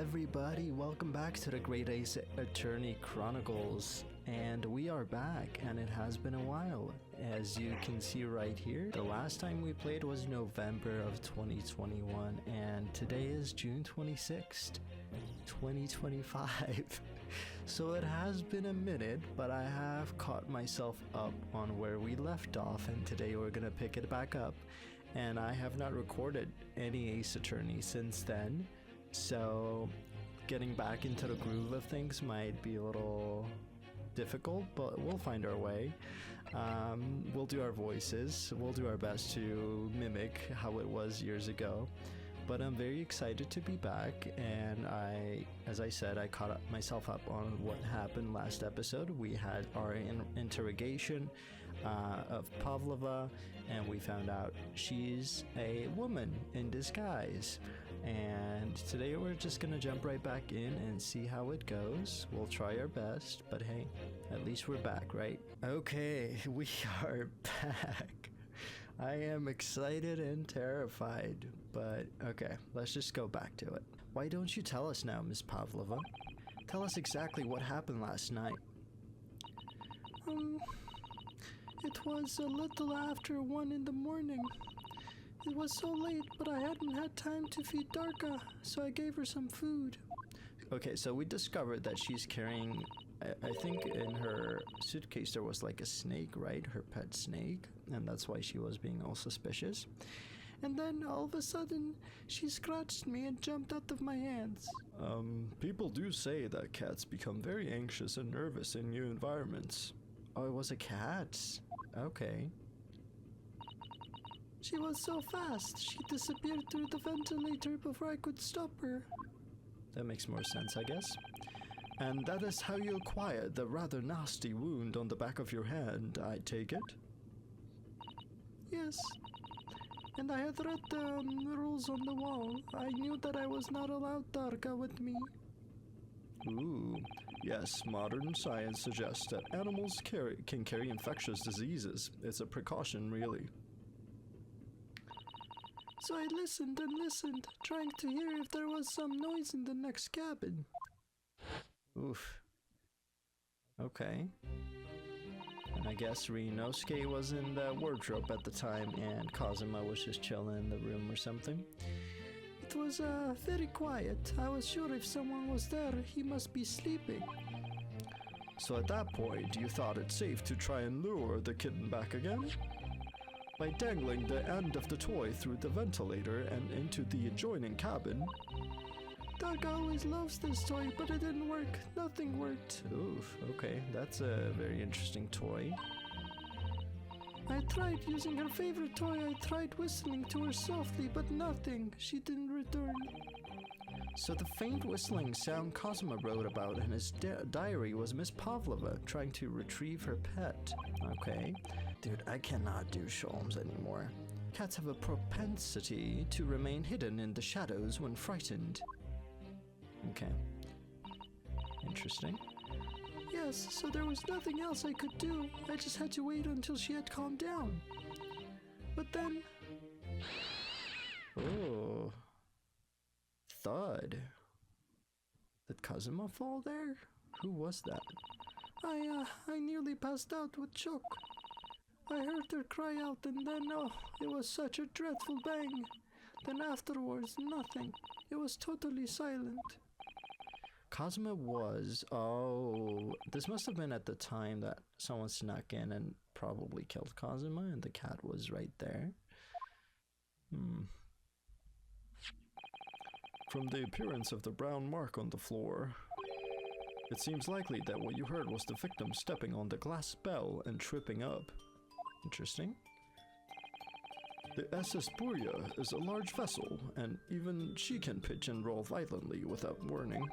everybody, welcome back to the Great Ace Attorney Chronicles, and we are back, and it has been a while. As you can see right here, the last time we played was November of 2021, and today is June 26th, 2025. So it has been a minute, but I have caught myself up on where we left off, and today we're gonna pick it back up. And I have not recorded any Ace Attorney since then, so getting back into the groove of things might be a little difficult, but we'll find our way. We'll do our voices, we'll do our best to mimic how it was years ago. But I'm very excited to be back, and as I said, I caught myself up on what happened last episode. We had our interrogation of Pavlova, and we found out she's a woman in disguise. And today we're just gonna jump right back in and see how it goes. We'll try our best, but hey, at least we're back, right? Okay, we are back. I am excited and terrified, but okay, let's just go back to it. Why don't you tell us now, Miss Pavlova? Tell us exactly what happened last night. It was a little after 1 in the morning. It was so late, but I hadn't had time to feed Darka, so I gave her some food. Okay, so we discovered that she's carrying, I think in her suitcase there was like a snake, right? Her pet snake, and that's why she was being all suspicious. And then all of a sudden, she scratched me and jumped out of my hands. People do say that cats become very anxious and nervous in new environments. Oh, it was a cat. Okay. She was so fast, she disappeared through the ventilator before I could stop her. That makes more sense, I guess. And that is how you acquired the rather nasty wound on the back of your hand, I take it? Yes. And I had read the rules on the wall. I knew that I was not allowed Darka with me. Ooh. Yes, modern science suggests that animals can carry infectious diseases. It's a precaution, really. So I listened and listened, trying to hear if there was some noise in the next cabin. Oof. Okay. And I guess Rinosuke was in the wardrobe at the time, and Kazuma was just chilling in the room or something. It was very quiet. I was sure if someone was there, he must be sleeping. So at that point, you thought it safe to try and lure the kitten back again? By dangling the end of the toy through the ventilator and into the adjoining cabin? Darka always loves this toy, but it didn't work. Nothing worked. Oof, okay, that's a very interesting toy. I tried using her favorite toy. I tried whistling to her softly, but nothing. She didn't return. So the faint whistling sound Kazuma wrote about in his diary was Miss Pavlova trying to retrieve her pet. Okay. Dude, I cannot do Sholmes anymore. Cats have a propensity to remain hidden in the shadows when frightened. Okay. Interesting. Yes, so there was nothing else I could do. I just had to wait until she had calmed down. But then... Oh. Thud. Did Kazuma fall there? Who was that? I nearly passed out with shock. I heard her cry out, and then, it was such a dreadful bang. Then afterwards, nothing. It was totally silent. Kazuma was... Oh, this must have been at the time that someone snuck in and probably killed Kazuma, and the cat was right there. From the appearance of the brown mark on the floor, it seems likely that what you heard was the victim stepping on the glass bell and tripping up. Interesting. The SS Burya is a large vessel, and even she can pitch and roll violently without warning.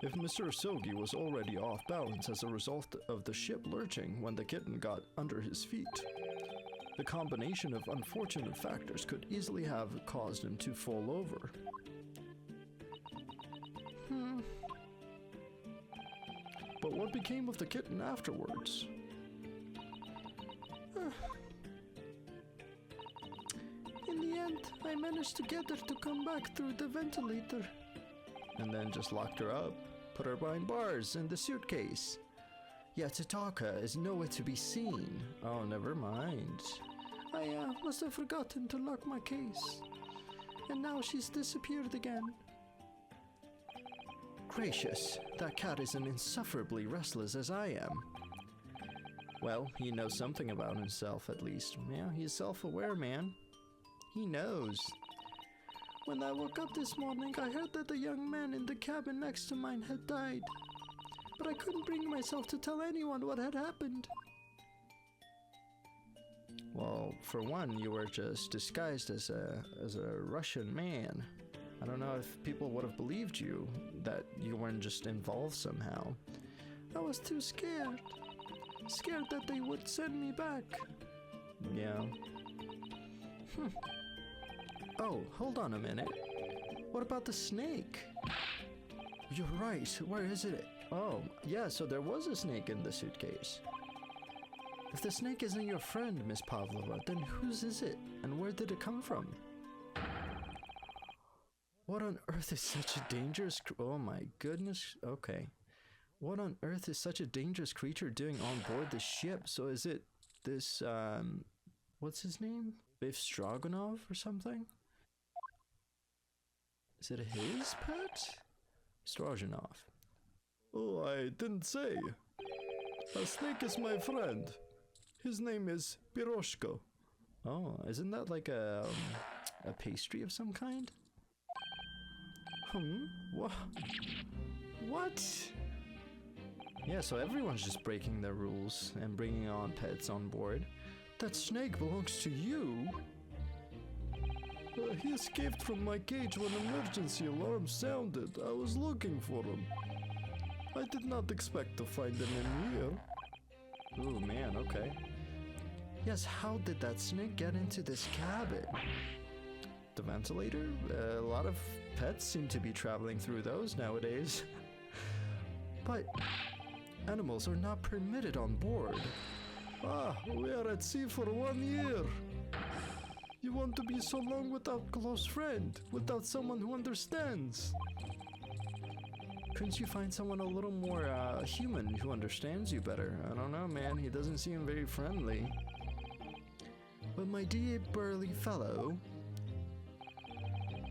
If Mr. Sogi was already off balance as a result of the ship lurching when the kitten got under his feet, the combination of unfortunate factors could easily have caused him to fall over. But what became of the kitten afterwards? In the end, I managed to get her to come back through the ventilator. and then just locked her up, put her behind bars in the suitcase. Yet Tataka is nowhere to be seen. Oh, never mind. I must have forgotten to lock my case. And now she's disappeared again. Gracious, that cat isn't insufferably restless as I am. Well, he knows something about himself at least. Yeah, he's self-aware, man. He knows. When I woke up this morning, I heard that the young man in the cabin next to mine had died. But I couldn't bring myself to tell anyone what had happened. Well, for one, you were just disguised as a Russian man. I don't know if people would have believed you, that you weren't just involved somehow. I was too scared. Scared that they would send me back. Yeah. Oh, hold on a minute. What about the snake? You're right. Where is it? Oh, yeah, so there was a snake in the suitcase. If the snake isn't your friend, Miss Pavlova, then whose is it? And where did it come from? What on earth is such a dangerous... Oh my goodness. Okay. What on earth is such a dangerous creature doing on board the ship? So is it this, what's his name? Biff Strogenov or something? Is it his pet? Strogenov. Oh, I didn't say. A snake is my friend. His name is Piroshko. Oh, isn't that like a pastry of some kind? What? Yeah, so everyone's just breaking their rules and bringing on pets on board. That snake belongs to you? He escaped from my cage when emergency alarm sounded. I was looking for him. I did not expect to find him in here. Ooh, man, okay. Yes, how did that snake get into this cabin? The ventilator? A lot of pets seem to be traveling through those nowadays. But animals are not permitted on board. Ah, we are at sea for 1 year. You want to be so long without close friend, without someone who understands. Couldn't you find someone a little more human who understands you better? I don't know, man. He doesn't seem very friendly. But my dear burly fellow,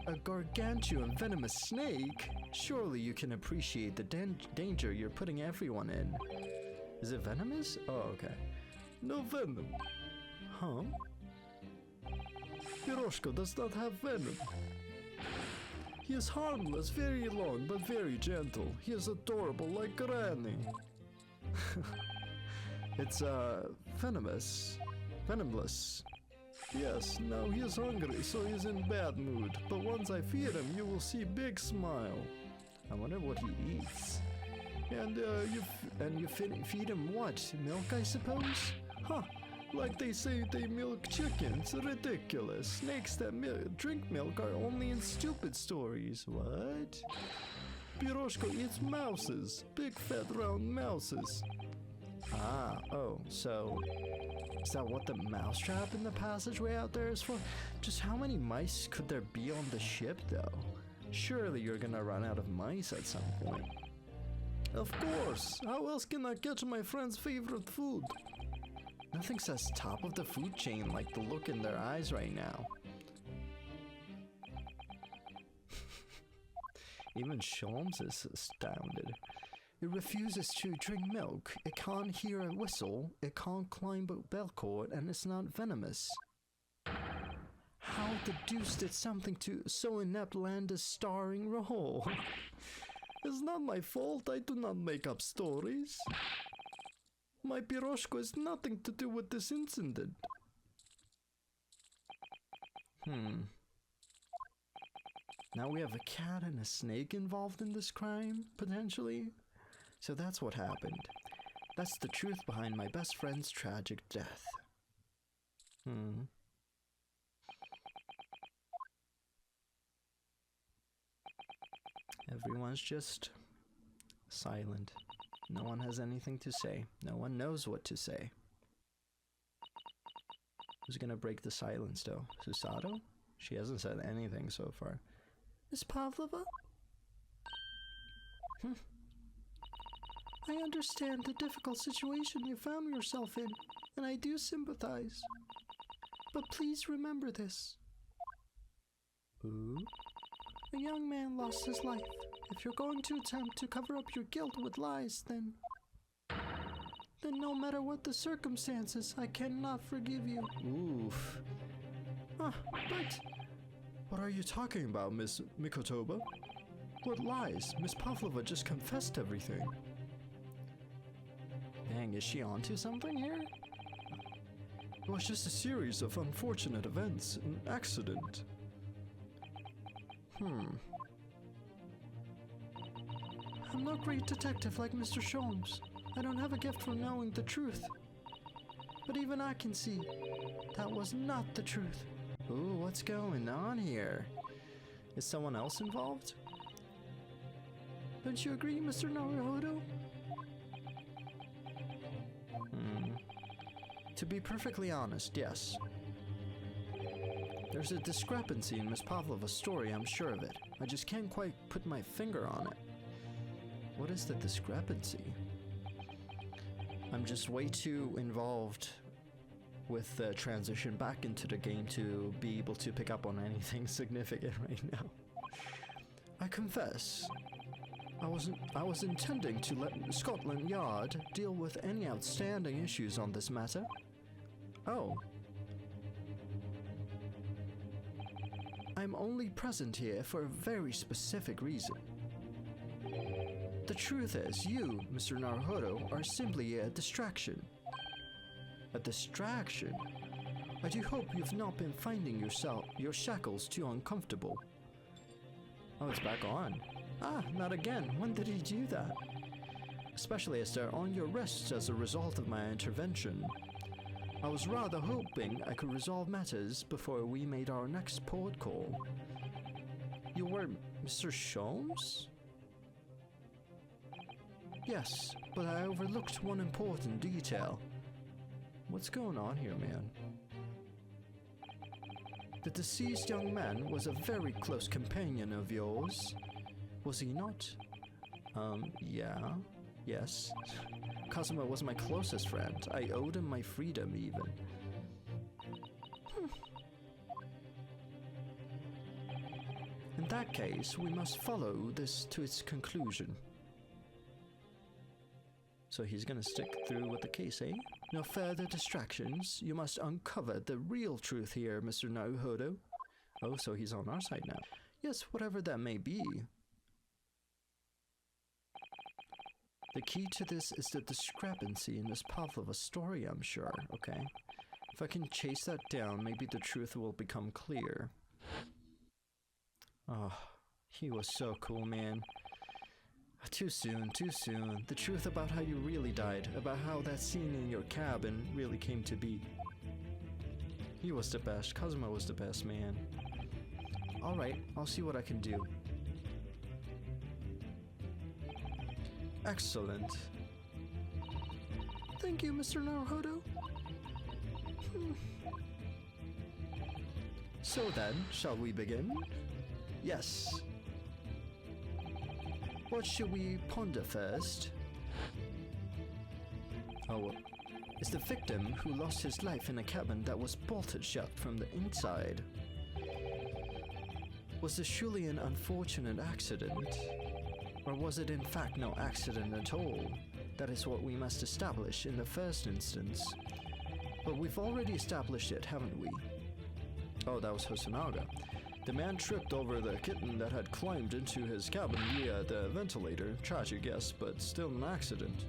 a gargantuan venomous snake? Surely you can appreciate the danger you're putting everyone in. Is it venomous? Oh, okay. No venom. Huh? Piroshko does not have venom. He is harmless, very long, but very gentle. He is adorable like Granny. It's, venomous. Venomless. Yes, now he is hungry, so he is in bad mood. But once I feed him, you will see big smile. I wonder what he eats. And, you feed him what? Milk, I suppose? Huh. Like they say they milk chickens. Ridiculous. Snakes that drink milk are only in stupid stories. What? Piroshko eats mouses. Big fat round mouses. Ah, oh, so... Is that what the mousetrap in the passageway out there is for? Just how many mice could there be on the ship, though? Surely you're gonna run out of mice at some point. Of course. How else can I catch my friend's favorite food? Nothing says top of the food chain like the look in their eyes right now. Even Sholmes is astounded. It refuses to drink milk, it can't hear a whistle, it can't climb a bell cord, and it's not venomous. How the deuce did something to so inept land a starring role? It's not my fault, I do not make up stories. My Piroshko has nothing to do with this incident. Now we have a cat and a snake involved in this crime, potentially? So that's what happened. That's the truth behind my best friend's tragic death. Everyone's just silent. No one has anything to say. No one knows what to say. Who's gonna break the silence though? Susato? She hasn't said anything so far. Miss Pavlova? I understand the difficult situation you found yourself in, and I do sympathize. But please remember this. Ooh? A young man lost his life. If you're going to attempt to cover up your guilt with lies, then no matter what the circumstances, I cannot forgive you. Oof. But What are you talking about, Miss Mikotoba? What lies? Miss Pavlova just confessed everything. Dang, is she onto something here? It was just a series of unfortunate events, an accident. I'm no great detective like Mr. Sholmes. I don't have a gift for knowing the truth. But even I can see that was not the truth. Ooh, what's going on here? Is someone else involved? Don't you agree, Mr. Naruhodo? To be perfectly honest, yes. There's a discrepancy in Miss Pavlova's story, I'm sure of it. I just can't quite put my finger on it. What is the discrepancy? I'm just way too involved with the transition back into the game to be able to pick up on anything significant right now. I confess, I was intending to let Scotland Yard deal with any outstanding issues on this matter. Oh. I'm only present here for a very specific reason. The truth is, you, Mr. Naruhodo, are simply a distraction. A distraction? I do hope you've not been finding your shackles too uncomfortable. Oh, it's back on. Ah, not again. When did he do that? Especially as they're on your wrists as a result of my intervention. I was rather hoping I could resolve matters before we made our next port call. You were Mr. Sholmes? Yes, but I overlooked one important detail. What's going on here, man? The deceased young man was a very close companion of yours, was he not? Yeah. Yes. Kazuma was my closest friend. I owed him my freedom, even. In that case, we must follow this to its conclusion. So he's gonna stick through with the case, eh? No further distractions. You must uncover the real truth here, Mr. Naruhodo. Oh, so he's on our side now. Yes, whatever that may be. The key to this is the discrepancy in Miss Pavlova's story, I'm sure, okay? If I can chase that down, maybe the truth will become clear. Oh, he was so cool, man. Too soon, too soon. The truth about how you really died, about how that scene in your cabin really came to be. He was the best. Kazuma was the best, man. Alright, I'll see what I can do. Excellent. Thank you, Mr. Naruhodo. So then, shall we begin? Yes. What should we ponder first? Oh, is the victim who lost his life in a cabin that was bolted shut from the inside. Was this surely an unfortunate accident? Or was it in fact no accident at all? That is what we must establish in the first instance. But we've already established it, haven't we? Oh, that was Hosonaga. The man tripped over the kitten that had climbed into his cabin via the ventilator. Tragic, yes, but still an accident.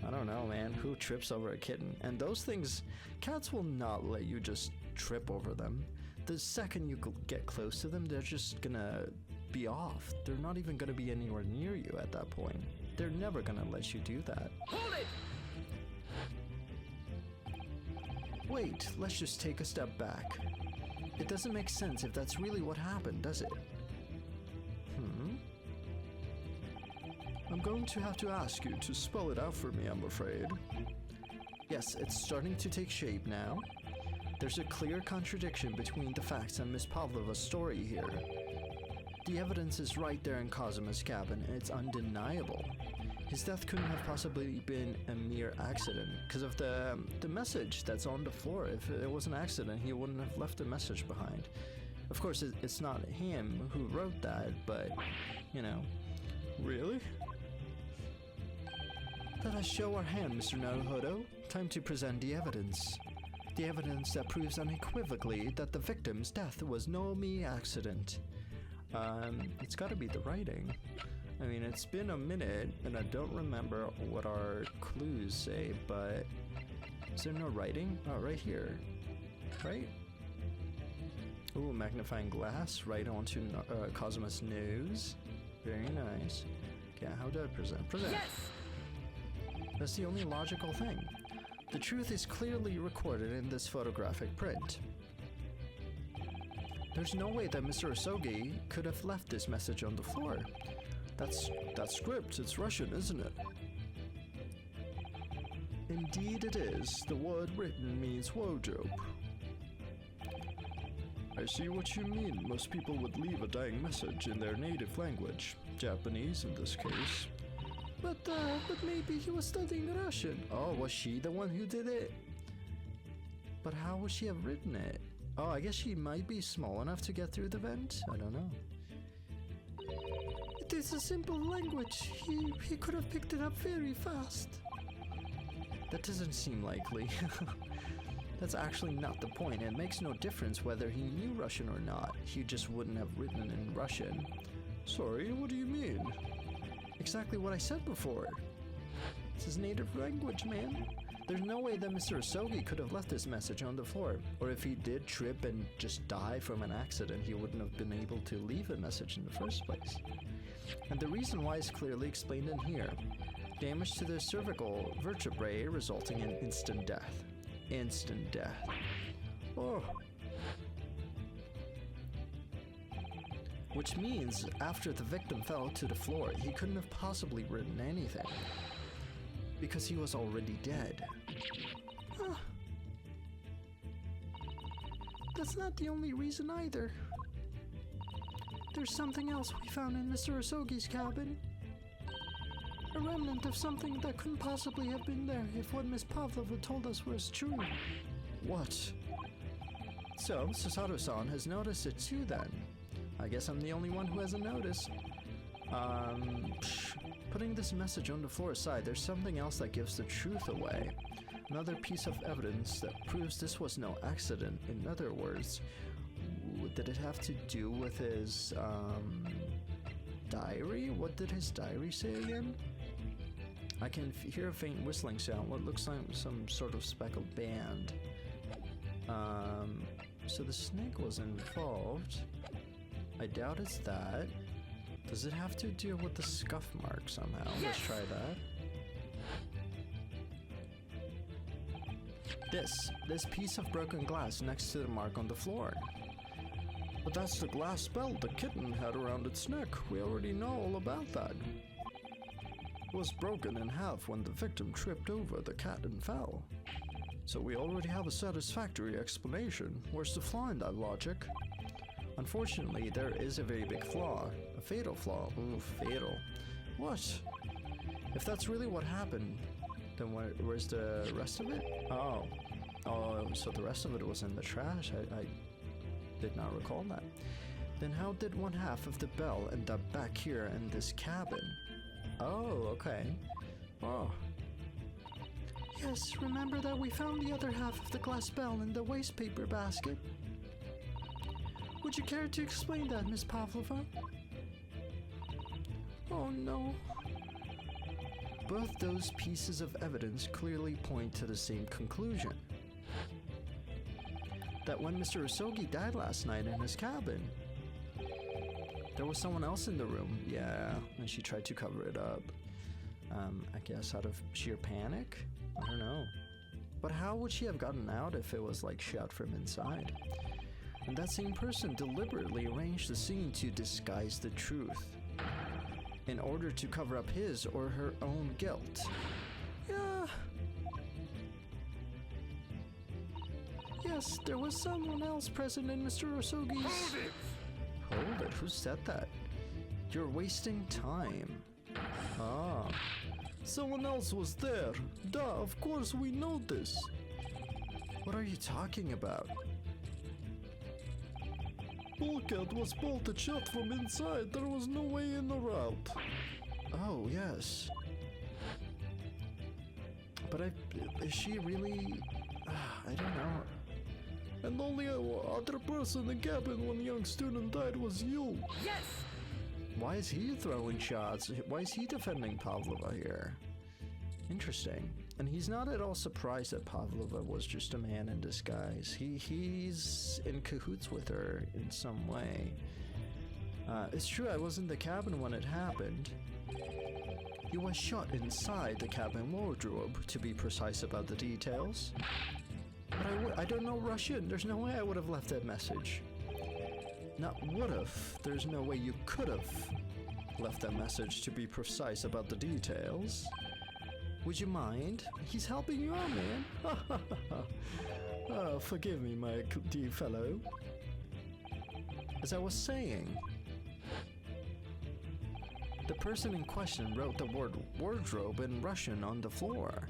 I don't know, man. Who trips over a kitten? And those things, cats will not let you just trip over them. The second you get close to them, they're just gonna be off. They're not even gonna be anywhere near you at that point. They're never gonna let you do that. Hold it! Wait, let's just take a step back. It doesn't make sense if that's really what happened, does it? I'm going to have to ask you to spell it out for me, I'm afraid. Yes, it's starting to take shape now. There's a clear contradiction between the facts and Miss Pavlova's story here. The evidence is right there in Kazuma's cabin, and it's undeniable. His death couldn't have possibly been a mere accident because of the message that's on the floor. If it was an accident, he wouldn't have left a message behind. Of course, it's not him who wrote that, but, you know. Really? Let us show our hand, Mr. Naruhodo. Time to present the evidence. The evidence that proves unequivocally that the victim's death was no mere accident. It's gotta be the writing. I mean, it's been a minute, and I don't remember what our clues say, but... Is there no writing? Oh, right here. Right? Ooh, magnifying glass right onto Kazuma's nose. Very nice. Okay, how do I present? Present! Yes! That's the only logical thing. The truth is clearly recorded in this photographic print. There's no way that Mr. Osogi could have left this message on the floor. That's script. It's Russian, isn't it? Indeed it is. The word written means wardrobe. I see what you mean. Most people would leave a dying message in their native language. Japanese in this case. But maybe he was studying Russian. Oh, was she the one who did it? But how would she have written it? Oh, I guess she might be small enough to get through the vent? I don't know. It is a simple language. He could have picked it up very fast. That doesn't seem likely. That's actually not the point. It makes no difference whether he knew Russian or not. He just wouldn't have written it in Russian. Sorry, what do you mean? Exactly what I said before. It's his native language, man. There's no way that Mr. Osogi could have left this message on the floor. Or if he did trip and just die from an accident, he wouldn't have been able to leave a message in the first place. And the reason why is clearly explained in here. Damage to the cervical vertebrae resulting in instant death. Instant death. Oh. Which means after the victim fell to the floor, he couldn't have possibly written anything. Because he was already dead. Huh. That's not the only reason either. There's something else we found in Mr. Osogi's cabin. A remnant of something that couldn't possibly have been there if what Miss Pavlova told us was true. What? So, Susato-san has noticed it too then. I guess I'm the only one who hasn't noticed. Putting this message on the floor aside, there's something else that gives the truth away. Another piece of evidence that proves this was no accident. In other words, did it have to do with his, diary? What did his diary say again? I can hear a faint whistling sound, what looks like some sort of speckled band. So the snake was involved. I doubt it's that. Does it have to do with the scuff mark somehow? Yes! Let's try that. This piece of broken glass next to the mark on the floor. But that's the glass belt the kitten had around its neck. We already know all about that. It was broken in half when the victim tripped over the cat and fell. So we already have a satisfactory explanation. Where's the flaw in that logic? Unfortunately, there is a very big flaw. A fatal flaw. Ooh, fatal. What? If that's really what happened, then where's the rest of it? Oh, so the rest of it was in the trash. I did not recall that. Then how did one half of the bell end up back here in this cabin? Oh, okay. Oh. Yes, remember that we found the other half of the glass bell in the waste paper basket? Would you care to explain that, Miss Pavlova? Oh no. Both those pieces of evidence clearly point to the same conclusion. That when Mr. Osogi died last night in his cabin, there was someone else in the room. Yeah, and she tried to cover it up. I guess out of sheer panic? I don't know. But how would she have gotten out if it was like shut from inside? And that same person deliberately arranged the scene to disguise the truth in order to cover up his or her own guilt. Yeah. Yes, there was someone else present in Mr. Osogi's... Hold it, who said that? You're wasting time. Ah. Someone else was there. Duh, of course we know this. What are you talking about? Bulkhead was bolted shut from inside. There was no way in or out. Oh, yes. But is she really... I don't know. And only other person in the cabin when the young student died was you. Yes! Why is he throwing shots? Why is he defending Pavlova here? Interesting. And he's not at all surprised that Pavlova was just a man in disguise. He's in cahoots with her in some way. It's true, I was in the cabin when it happened. He was shot inside the cabin wardrobe, to be precise about the details. But I don't know Russian. There's no way I would have left that message. Not would have. There's no way you could have left that message, to be precise about the details. Would you mind? He's helping you out, man. Ah, forgive me, my dear fellow. As I was saying, the person in question wrote the word wardrobe in Russian on the floor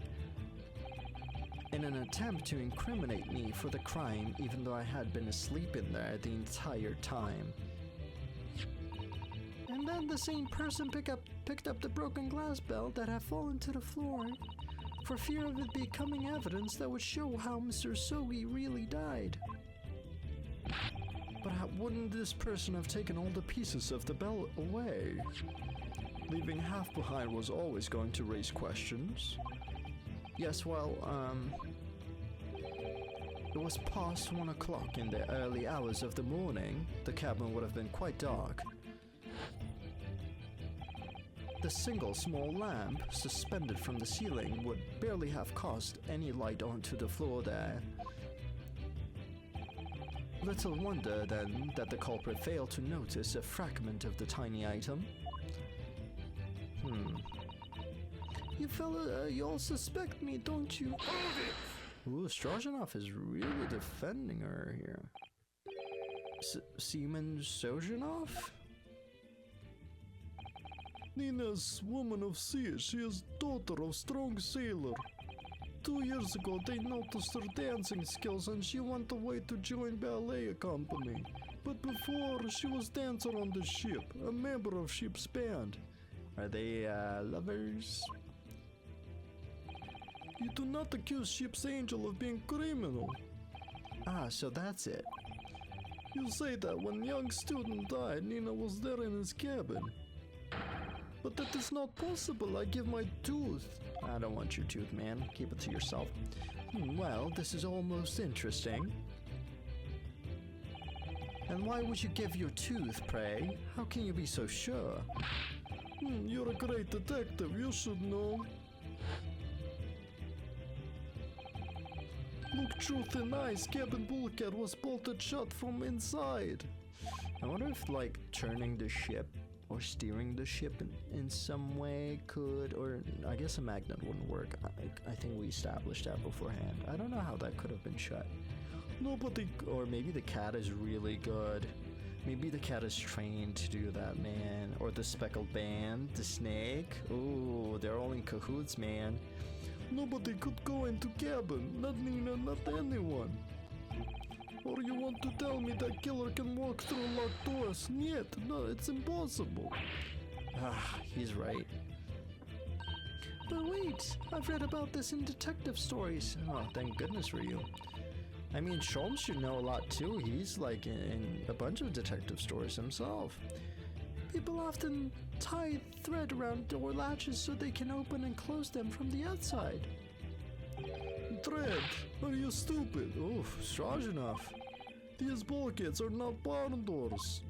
in an attempt to incriminate me for the crime, even though I had been asleep in there the entire time. And then the same person picked up the broken glass bell that had fallen to the floor, for fear of it becoming evidence that would show how Mr. Sogi really died. But wouldn't this person have taken all the pieces of the bell away? Leaving half behind was always going to raise questions. Yes, well, it was past 1 o'clock in the early hours of the morning. The cabin would have been quite dark. The single small lamp suspended from the ceiling would barely have cast any light onto the floor there. Little wonder, then, that the culprit failed to notice a fragment of the tiny item. You all suspect me, don't you? Ooh, Strogenov is really defending her here. Seaman Strogenov? Nina's woman of sea. She is daughter of strong sailor. 2 years ago, they noticed her dancing skills and she went away to join ballet company. But before, she was dancer on the ship, a member of ship's band. Are they lovers? You do not accuse ship's angel of being criminal. Ah, so that's it. You say that when young student died, Nina was there in his cabin. But that is not possible. I give my tooth. I don't want your tooth, man. Keep it to yourself. Well, this is almost interesting. And why would you give your tooth, pray? How can you be so sure? You're a great detective. You should know. Look truth in eyes. Cabin bulkhead was bolted shut from inside. I wonder if, like, turning the ship or steering the ship in some way could, or I guess a magnet wouldn't work. I think we established that beforehand. I don't know how that could have been shut. Nobody, or maybe the cat is really good. Maybe the cat is trained to do that, man. Or the speckled band, the snake. Ooh, they're all in cahoots, man. Nobody could go into cabin. Not Nina, not anyone. Or you want to tell me that killer can walk through locked doors? Niet, no, it's impossible. Ah, he's right. But wait, I've read about this in detective stories. Oh, thank goodness for you. I mean, Sholmes should know a lot too. He's like in a bunch of detective stories himself. People often tie thread around door latches so they can open and close them from the outside. Thread? Are you stupid? Oof, Strogenov. These bulkheads are not barn doors.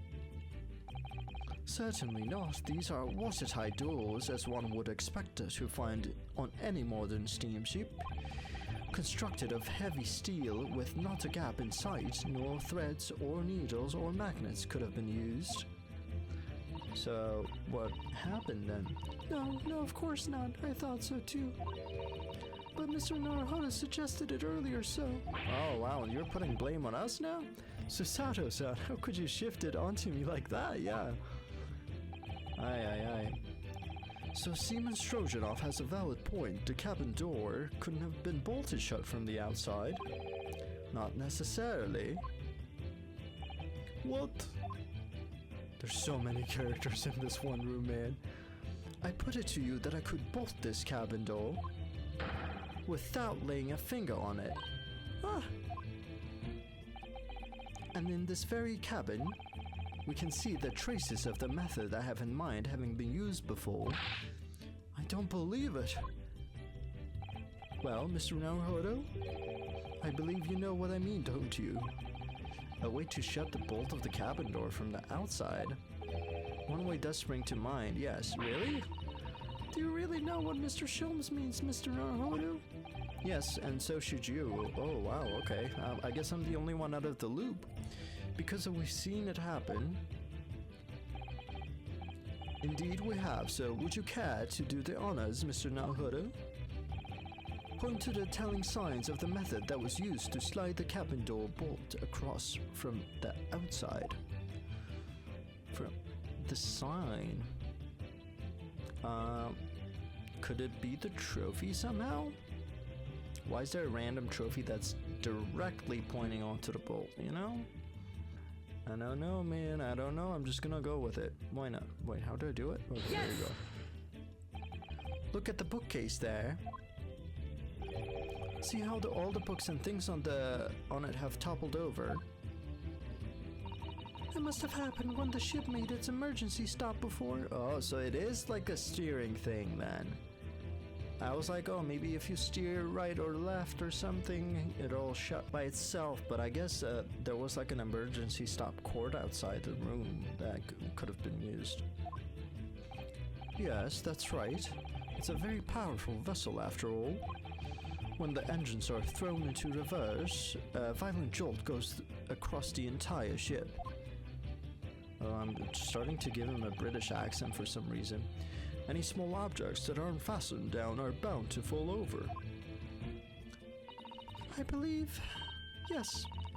Certainly not. These are watertight doors, as one would expect to find on any modern steamship. Constructed of heavy steel with not a gap in sight, nor threads or needles or magnets could have been used. So, what happened then? No, of course not. I thought so too. but Mr. Naruhodo suggested it earlier, so... Oh wow, you're putting blame on us now? Susato-san, how could you shift it onto me like that? Yeah. Aye. So Seaman Strogenov has a valid point. The cabin door couldn't have been bolted shut from the outside. Not necessarily. What? There's so many characters in this one room, man. I put it to you that I could bolt this cabin door without laying a finger on it. Ah. And in this very cabin, we can see the traces of the method I have in mind having been used before. I don't believe it. Well, Mr. Naruhodo, I believe you know what I mean, don't you? A way to shut the bolt of the cabin door from the outside. One way does spring to mind, yes. Really? Do you really know what Mr. Sholmes means, Mr. Naruhodo? Yes, and so should you. Oh, wow, okay. I guess I'm the only one out of the loop. Because we've seen it happen. Indeed we have, so would you care to do the honors, Mr. Naruhodo? Point to the telling signs of the method that was used to slide the cabin door bolt across from the outside. From the sign. Could it be the trophy somehow? Why is there a random trophy that's directly pointing onto the bolt, you know? I don't know, man. I don't know. I'm just gonna go with it. Why not? Wait, how do I do it? Okay, yes! There you go. Look at the bookcase there. See how all the books and things on it have toppled over? It must have happened when the ship made its emergency stop before. Oh, so it is like a steering thing then. I was like, oh, maybe if you steer right or left or something, it'll shut by itself. But I guess there was like an emergency stop cord outside the room that could have been used. Yes, that's right. It's a very powerful vessel after all. When the engines are thrown into reverse, a violent jolt goes across the entire ship. Oh, I'm starting to give him a British accent for some reason. Any small objects that aren't fastened down are bound to fall over. I believe, yes,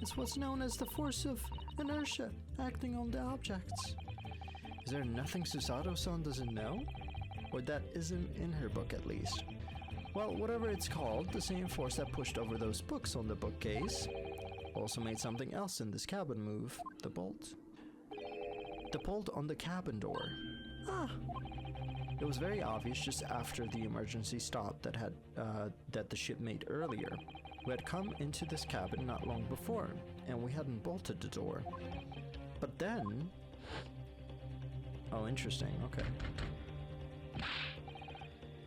it's what's known as the force of inertia acting on the objects. Is there nothing Susato-san doesn't know? Or that isn't in her book at least? Well, whatever it's called, the same force that pushed over those books on the bookcase also made something else in this cabin move, the bolt. The bolt on the cabin door. Ah! It was very obvious just after the emergency stop that the ship made earlier. We had come into this cabin not long before, and we hadn't bolted the door. But then... Oh, interesting, okay.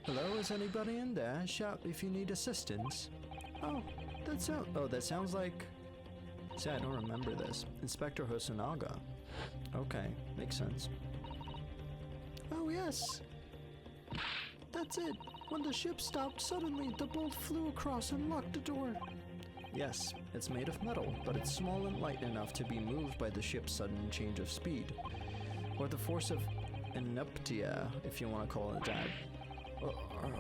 Hello, is anybody in there? Shout if you need assistance. Oh, that sounds like... See, I don't remember this. Inspector Hosonaga. Okay, makes sense. Oh, yes. That's it. When the ship stopped suddenly, the bolt flew across and locked the door. Yes, it's made of metal, but it's small and light enough to be moved by the ship's sudden change of speed. Or the force of inuptia, if you want to call it that.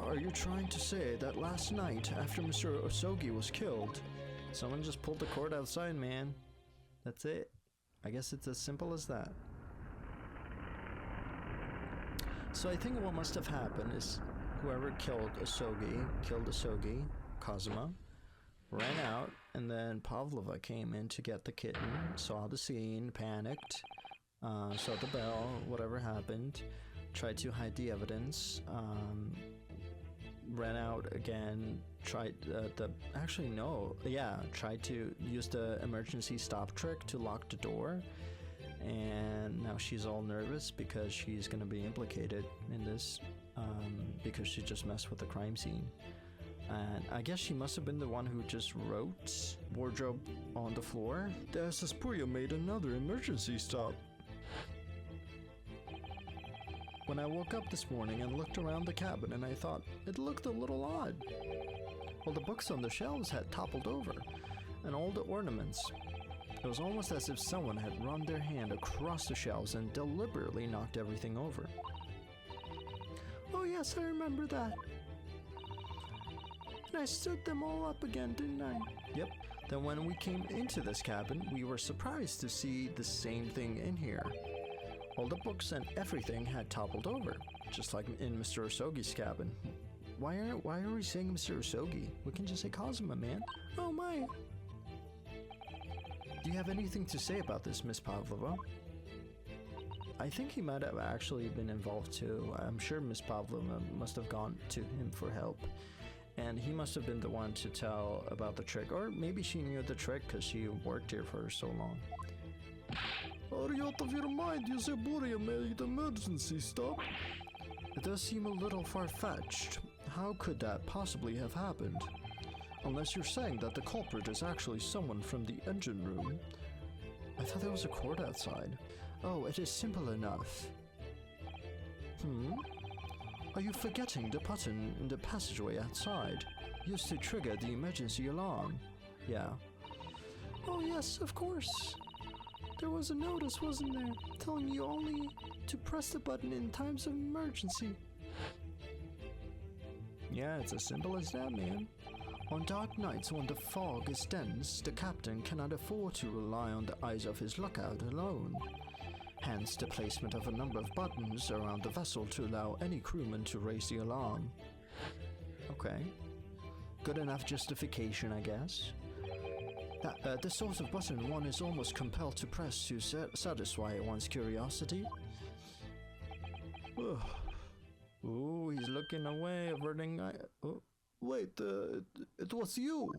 Are you trying to say that last night, after Mr. Osogi was killed, someone just pulled the cord outside, man? That's it. I guess it's as simple as that. So I think what must have happened is whoever killed Osogi, Kazuma, ran out, and then Pavlova came in to get the kitten, saw the scene, panicked, saw the bell, whatever happened, tried to hide the evidence, ran out again, tried to use the emergency stop trick to lock the door, and now she's all nervous because she's going to be implicated in this, because she just messed with the crime scene. And I guess she must have been the one who just wrote wardrobe on the floor. The SS Puyo made another emergency stop. When I woke up this morning and looked around the cabin, and I thought it looked a little odd. Well, the books on the shelves had toppled over, and all the ornaments. It was almost as if someone had run their hand across the shelves and deliberately knocked everything over. Oh yes, I remember that. And I stood them all up again, didn't I? Yep. Then when we came into this cabin, we were surprised to see the same thing in here. All the books and everything had toppled over, just like in Mr. Usogi's cabin. Why are we saying Mr. Usogi? We can just say Kazuma, man. Oh my. Do you have anything to say about this, Miss Pavlova? I think he might have actually been involved too. I'm sure Miss Pavlova must have gone to him for help. And he must have been the one to tell about the trick. Or maybe she knew the trick because she worked here for so long. Are you out of your mind? You said Buria made emergency stop. It does seem a little far-fetched. How could that possibly have happened? Unless you're saying that the culprit is actually someone from the engine room. I thought there was a cord outside. Oh, it is simple enough. Are you forgetting the button in the passageway outside? Used to trigger the emergency alarm. Yeah. Oh yes, of course. There was a notice, wasn't there, telling you only to press the button in times of emergency. Yeah, it's as simple as that, man. On dark nights when the fog is dense, the captain cannot afford to rely on the eyes of his lookout alone. Hence the placement of a number of buttons around the vessel to allow any crewman to raise the alarm. Okay. Good enough justification, I guess. The sort of button one is almost compelled to press to satisfy one's curiosity. Ooh, he's looking away, averting eye. Oh. Wait, it was you.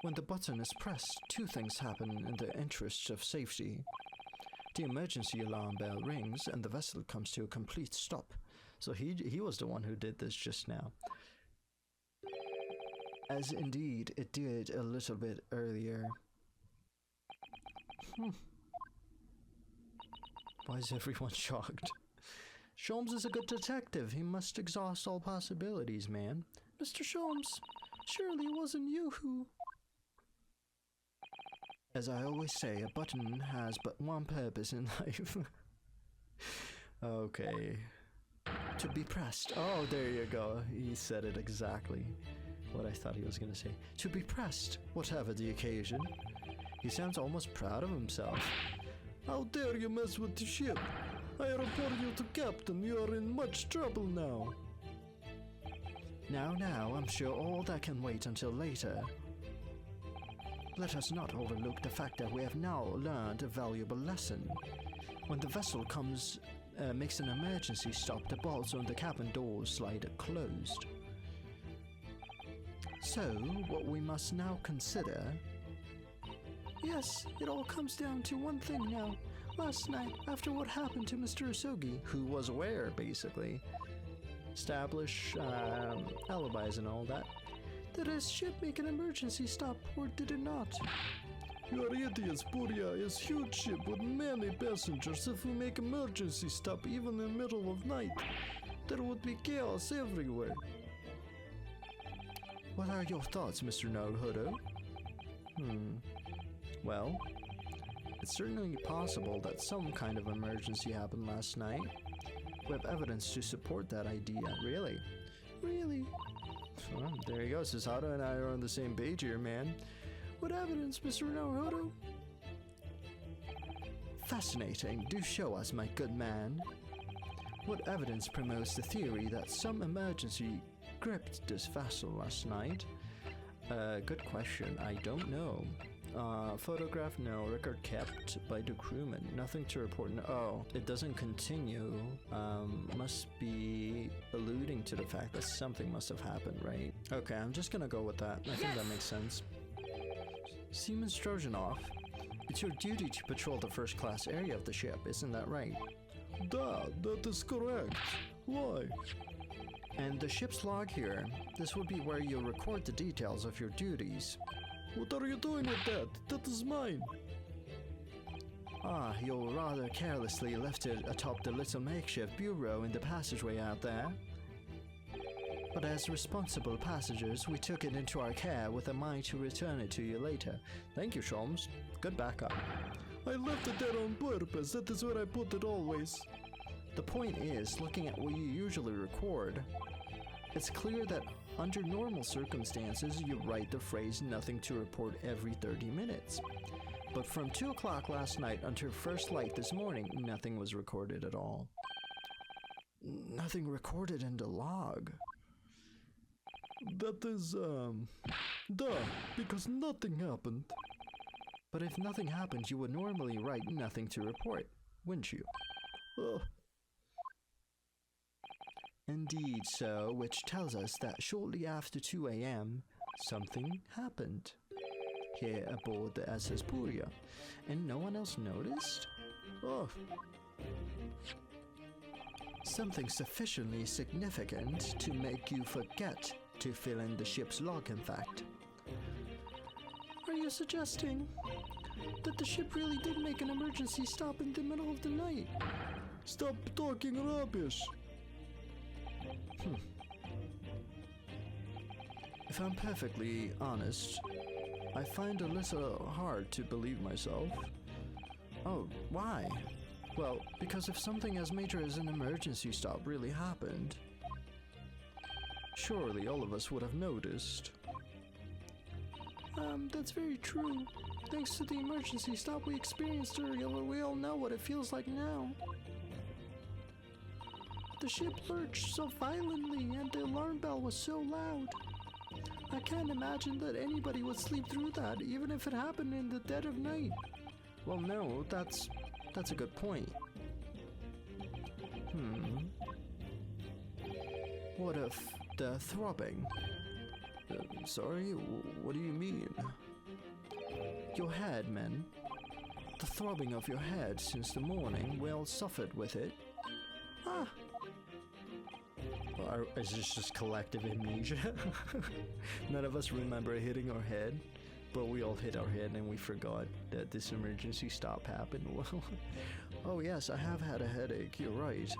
When the button is pressed, two things happen in the interests of safety. The emergency alarm bell rings and the vessel comes to a complete stop. So he was the one who did this just now. As indeed it did a little bit earlier. Why is everyone shocked? Sholmes is a good detective. He must exhaust all possibilities, man. Mr. Sholmes, surely it wasn't you who... As I always say, a button has but one purpose in life. Okay. To be pressed. Oh, there you go. He said it exactly what I thought he was going to say. To be pressed, whatever the occasion. He sounds almost proud of himself. How dare you mess with the ship? I report you to Captain. You are in much trouble now. Now, I'm sure all that can wait until later. Let us not overlook the fact that we have now learned a valuable lesson. When the vessel makes an emergency stop, the bolts on the cabin doors slide closed. So, what we must now consider... Yes, it all comes down to one thing now. Last night, after what happened to Mr. Usogi, who was aware, basically, establish alibis and all that. Did his ship make an emergency stop, or did it not? You are idiots, Buria is a huge ship with many passengers. If we make emergency stop even in the middle of night, there would be chaos everywhere. What are your thoughts, Mr. Naruhodo? Well, it's certainly possible that some kind of emergency happened last night. We have evidence to support that idea. Really? Really? Well, there you go. Susato and I are on the same page here, man. What evidence, Mr. Naruhodo? Fascinating. Do show us, my good man. What evidence promotes the theory that some emergency gripped this vessel last night? Good question. I don't know. Photograph, no. Record kept by the crewman. Nothing to report. No. Oh, it doesn't continue. Must be alluding to the fact that something must have happened, right? Okay, I'm just gonna go with that. I think that makes sense. Seaman Strogenov, it's your duty to patrol the first-class area of the ship, isn't that right? That is correct. Why? And the ship's log here, this would be where you record the details of your duties. What are you doing with that? That is mine. Ah, you rather carelessly left it atop the little makeshift bureau in the passageway out there. But as responsible passengers, we took it into our care with a mind to return it to you later. Thank you, Sholmes. Good backup. I left it there on purpose. That is where I put it always. The point is, looking at what you usually record, It's clear that under normal circumstances, you write the phrase nothing to report every 30 minutes. But from 2 o'clock last night until first light this morning, nothing was recorded at all. Nothing recorded in the log. That is, duh, because nothing happened. But if nothing happened, you would normally write nothing to report, wouldn't you? Indeed so, which tells us that shortly after 2 a.m., something happened here aboard the SS Puria, and no one else noticed? Something sufficiently significant to make you forget to fill in the ship's log, in fact. Are you suggesting that the ship really did make an emergency stop in the middle of the night? Stop talking rubbish! If I'm perfectly honest, I find it a little hard to believe myself. Oh, why? Well, because if something as major as an emergency stop really happened, surely all of us would have noticed. That's very true. Thanks to the emergency stop we experienced earlier, we all know what it feels like now. The ship lurched so violently and the alarm bell was so loud. I can't imagine that anybody would sleep through that, even if it happened in the dead of night. Well, no, that's a good point. What if the throbbing? Sorry, what do you mean? Your head, man. The throbbing of your head since the morning, we all suffered with it. Or is this just collective amnesia? None of us remember hitting our head, but we all hit our head and we forgot that this emergency stop happened. Well, oh yes, I have had a headache, you're right.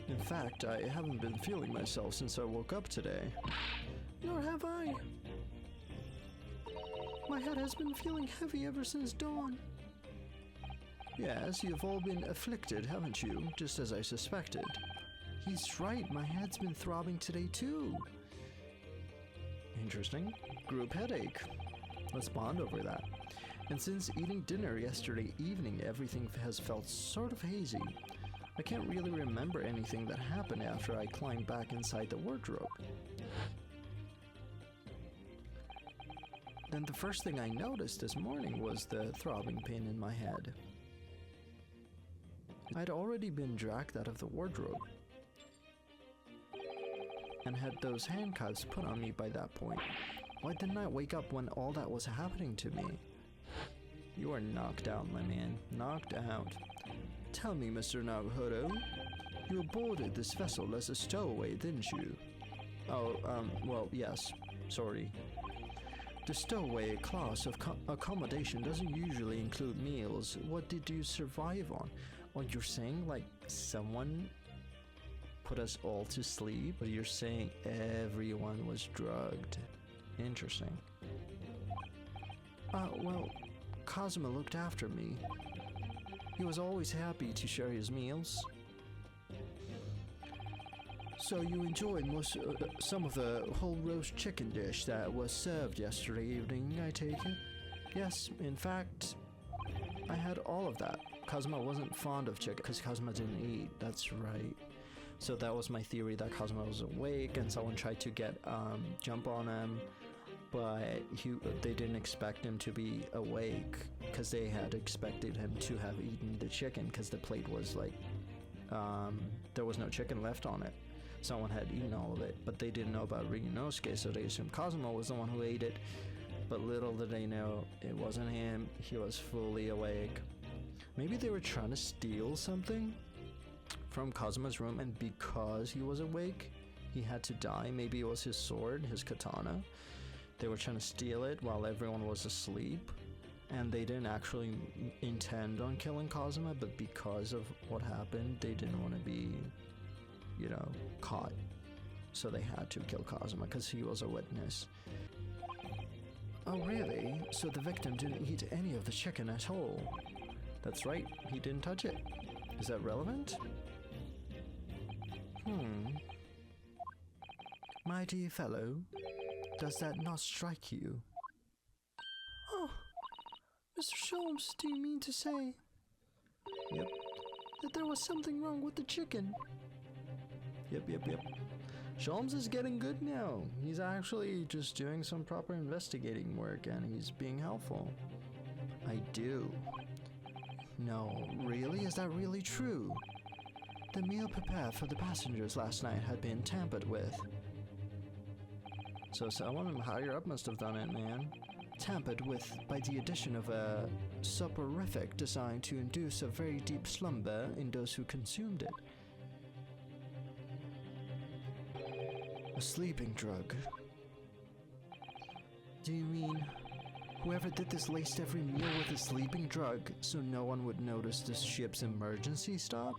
In fact, I haven't been feeling myself since I woke up today. Nor have I. My head has been feeling heavy ever since dawn. Yes, you've all been afflicted, haven't you? Just as I suspected. He's right, my head's been throbbing today too. Interesting. Group headache. Let's bond over that. And since eating dinner yesterday evening, everything has felt sort of hazy. I can't really remember anything that happened after I climbed back inside the wardrobe. Then the first thing I noticed this morning was the throbbing pain in my head. I'd already been dragged out of the wardrobe and had those handcuffs put on me by that point. Why didn't I wake up when all that was happening to me? You are knocked out, my man. Knocked out. Tell me, Mr. Naruhodo, you boarded this vessel as a stowaway, didn't you? Oh, well, yes. Sorry. The stowaway class of accommodation doesn't usually include meals. What did you survive on? Well, you're saying, like, someone put us all to sleep, but you're saying everyone was drugged. Interesting. Well, Cosmo looked after me. He was always happy to share his meals. So you enjoyed some of the whole roast chicken dish that was served yesterday evening, I take it? Yes, in fact, I had all of that. Cosmo wasn't fond of chicken because Cosmo didn't eat, that's right. So that was my theory, that Cosmo was awake and someone tried to jump on him, but they didn't expect him to be awake because they had expected him to have eaten the chicken because the plate was like, there was no chicken left on it. Someone had eaten all of it, but they didn't know about Ryunosuke, so they assumed Cosmo was the one who ate it. But little did they know, it wasn't him, he was fully awake. Maybe they were trying to steal something from Cosmo's room, and because he was awake, he had to die. Maybe it was his sword, his katana. They were trying to steal it while everyone was asleep, and they didn't actually intend on killing Cosmo, but because of what happened, they didn't want to be, caught. So they had to kill Cosmo because he was a witness. Oh really? So the victim didn't eat any of the chicken at all? That's right, he didn't touch it. Is that relevant? My dear fellow, does that not strike you? Oh, Mr. Sholmes, do you mean to say Yep, that there was something wrong with the chicken? yep. Sholmes is getting good now. He's actually just doing some proper investigating work and he's being helpful. I do. No, really? Is that really true? The meal prepared for the passengers last night had been tampered with. So someone higher up must have done it, man. Tampered with by the addition of a soporific designed to induce a very deep slumber in those who consumed it. A sleeping drug. Do you mean whoever did this laced every meal with a sleeping drug so no one would notice the ship's emergency stop?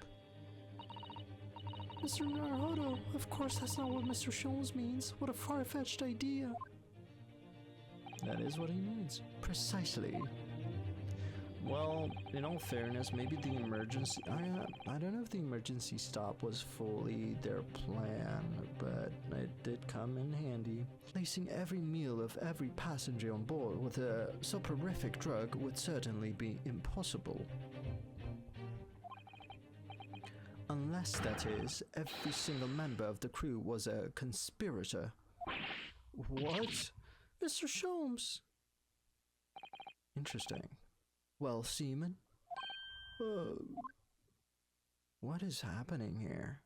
Mr. Naruhodo, of course that's not what Mr. Sholmes means. What a far-fetched idea. That is what he means. Precisely. Well, in all fairness, maybe the emergency... I don't know if the emergency stop was fully their plan, but it did come in handy. Lacing every meal of every passenger on board with a soporific drug would certainly be impossible. Unless, that is, every single member of the crew was a conspirator. What? Mr. Sholmes! Interesting. Well, Seaman? What is happening here?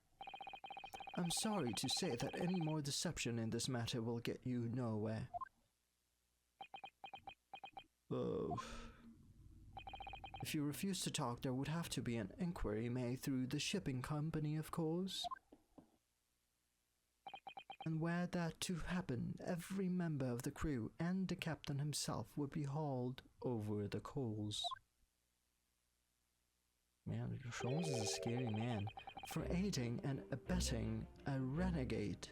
I'm sorry to say that any more deception in this matter will get you nowhere. If you refuse to talk, there would have to be an inquiry made through the shipping company, of course. And were that to happen, every member of the crew and the captain himself would be hauled over the coals. Man, Sholmes is a scary man. For aiding and abetting a renegade.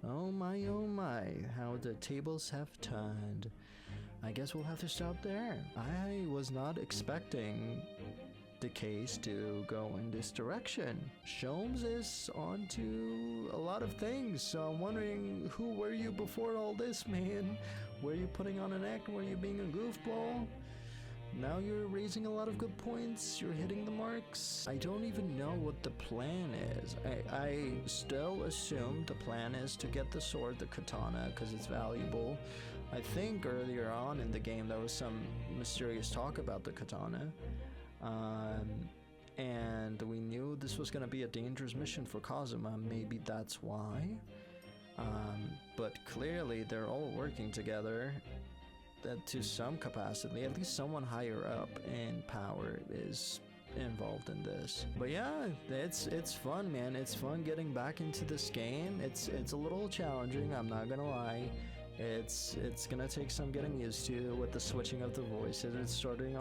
Oh my, how the tables have turned. I guess we'll have to stop there. I was not expecting the case to go in this direction. Sholmes is on to a lot of things, so I'm wondering, who were you before all this, man? Were you putting on an act? Were you being a goofball? Now you're raising a lot of good points, you're hitting the marks. I don't even know what the plan is. I still assume the plan is to get the sword, the katana, because it's valuable. I think earlier on in the game there was some mysterious talk about the katana. And we knew this was going to be a dangerous mission for Kazuma. Maybe that's why. But clearly they're all working together. That to some capacity, at least someone higher up in power is involved in this. But yeah, it's fun, man. It's fun getting back into this game. It's a little challenging, I'm not gonna lie. It's gonna take some getting used to with the switching of the voices. It started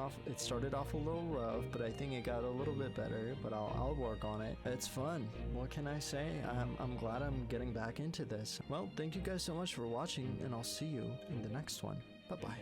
off a little rough, but I think it got a little bit better. But I'll work on it. It's fun. What can I say? I'm glad I'm getting back into this. Well, thank you guys so much for watching, and I'll see you in the next one. Bye-bye.